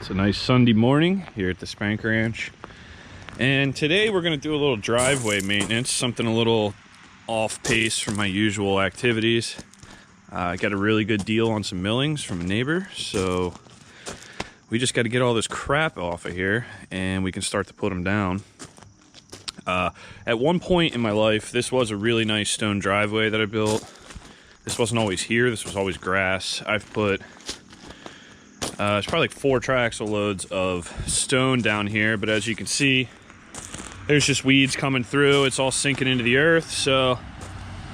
It's a nice Sunday morning here at the Spank Ranch. And today we're going to do a little driveway maintenance, something a little off pace from my usual activities. I got a really good deal on some millings from a neighbor, so we just got to get all this crap off of here and we can start to put them down. At one point in my life, this was a really nice stone driveway that I built. This wasn't always here, this was always grass. I've put it's probably like 4 axle loads of stone down here, but as you can see, there's just weeds coming through. It's all sinking into the earth, so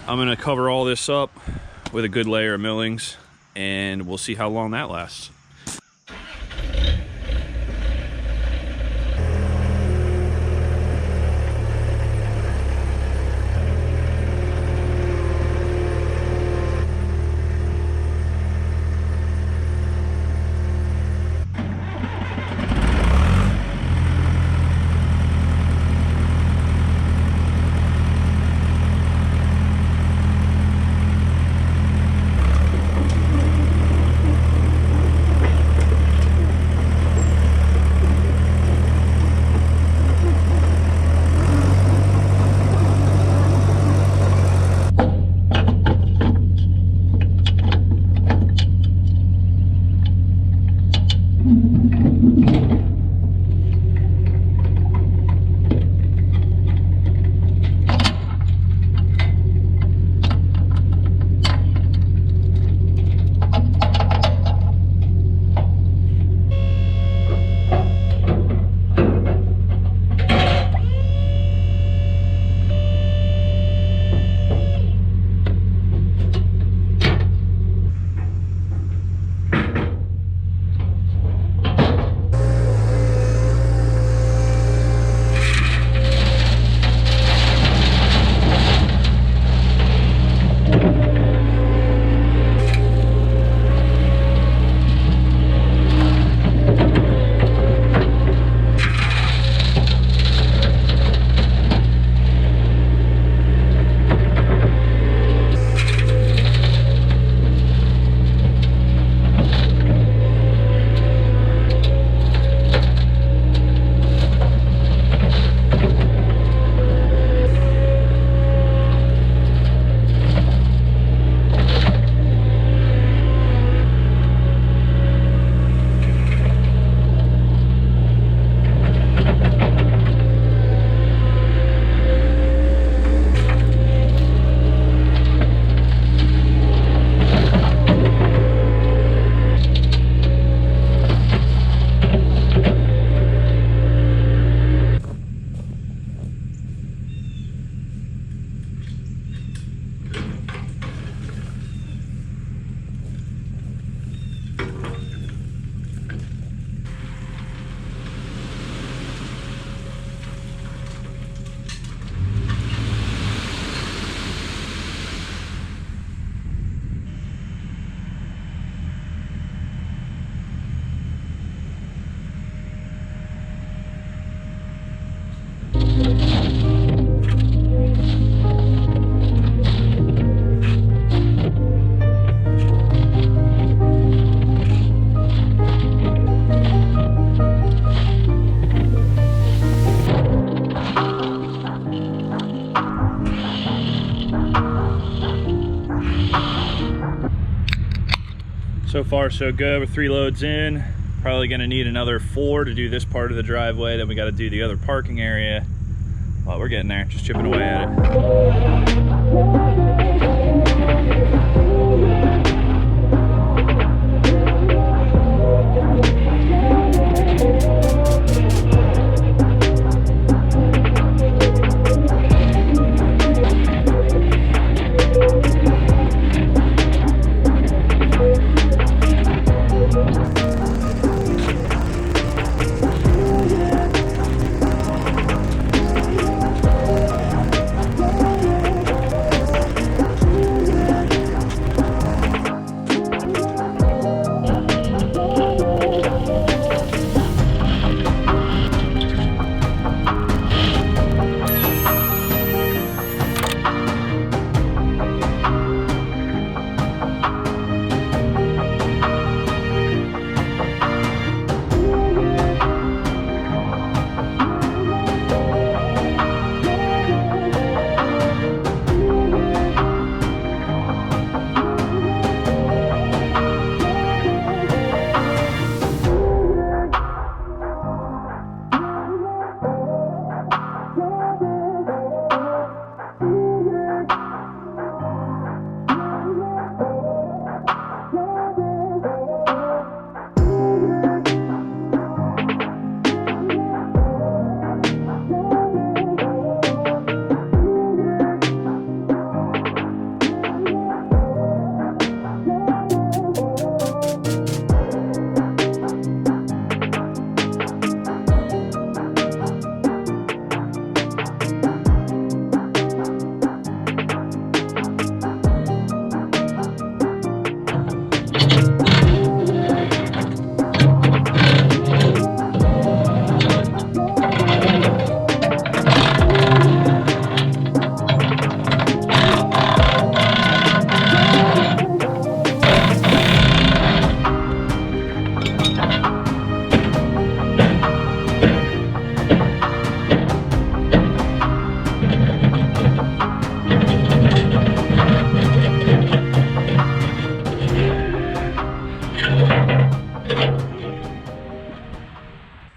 I'm gonna cover all this up with a good layer of millings, and we'll see how long that lasts. So far so good. We're 3 loads in. Probably gonna need another 4 to do this part of the driveway. Then we gotta do the other parking area. But we're getting there, just chipping away at it.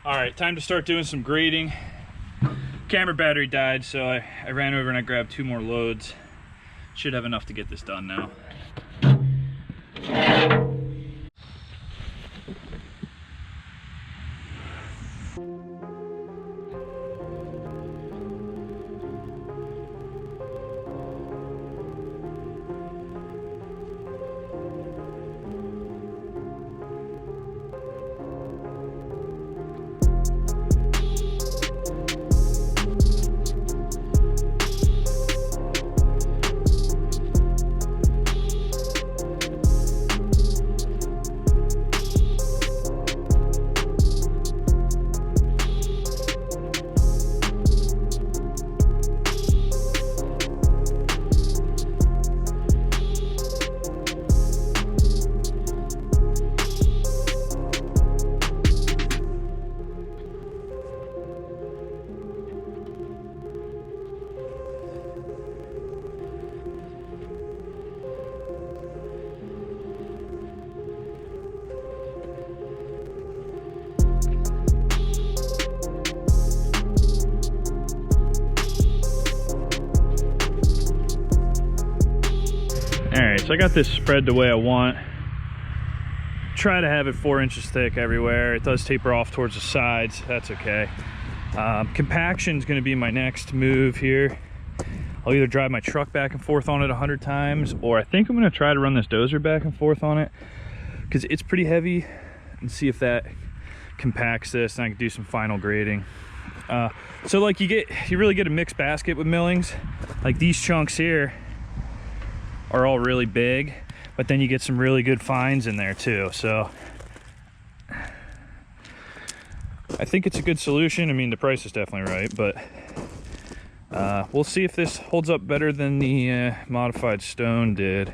All right, time to start doing some grading. Camera battery died, so I ran over and I grabbed 2 more loads. Should have enough to get this done now. Alright, so I got this spread the way I want. Try to have it 4 inches thick everywhere. It does taper off towards the sides. That's okay. Compaction is going to be my next move here. I'll either drive my truck back and forth on it 100 times, or I think I'm going to try to run this dozer back and forth on it because it's pretty heavy, and see if that compacts this, and I can do some final grading. So like you really get a mixed basket with millings. Like these chunks here are all really big, but then you get some really good fines in there too. So I think it's a good solution. I mean, the price is definitely right, but we'll see if this holds up better than the modified stone did.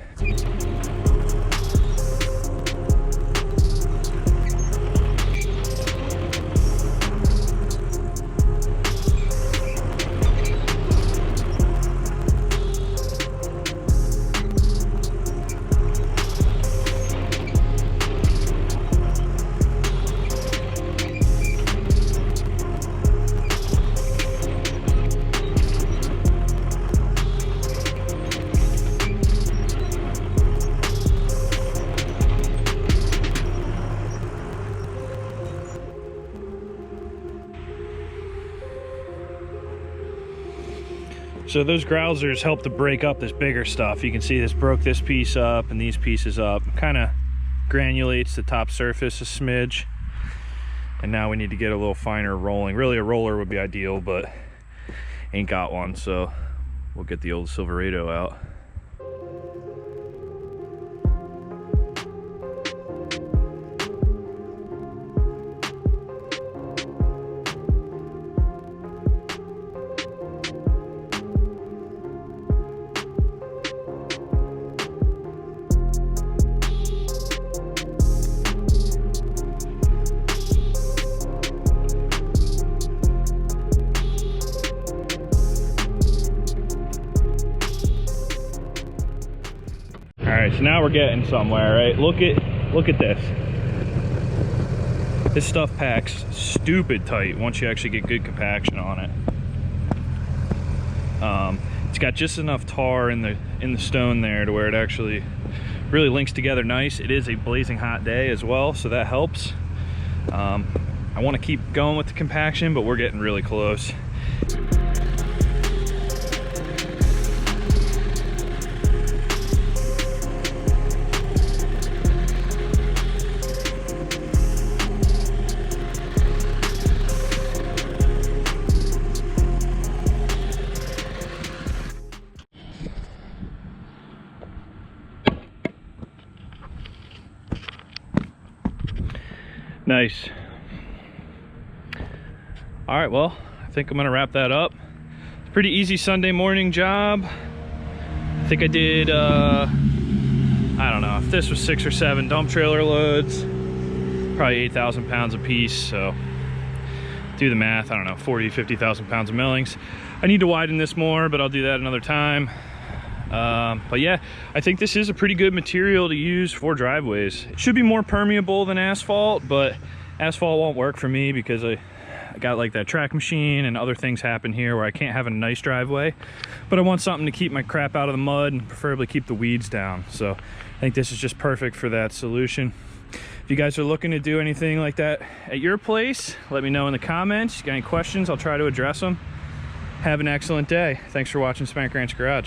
So those grousers help to break up this bigger stuff. You can see this broke this piece up and these pieces up. Kind of granulates the top surface a smidge. And now we need to get a little finer rolling. Really a roller would be ideal, but ain't got one, so we'll get the old Silverado out. All right, so now we're getting somewhere, right? Look at this. This stuff packs stupid tight once you actually get good compaction on it. It's got just enough tar in the stone there to where it actually really links together nice. It is a blazing hot day as well, so that helps. I want to keep going with the compaction, but we're getting really close. Nice. All right, well, I think I'm gonna wrap that up. It's a pretty easy Sunday morning job. I think I did, I don't know, if this was 6 or 7 dump trailer loads, probably 8,000 pounds a piece, so do the math, I don't know, 40, 50,000 pounds of millings. I need to widen this more, but I'll do that another time. But yeah, I think this is a pretty good material to use for driveways. It should be more permeable than asphalt, but asphalt won't work for me because I got like that track machine and other things happen here where I can't have a nice driveway, but I want something to keep my crap out of the mud and preferably keep the weeds down. So I think this is just perfect for that solution. If you guys are looking to do anything like that at your place, let me know in the comments. Got any questions, I'll try to address them. Have an excellent day. Thanks for watching Spank Ranch Garage.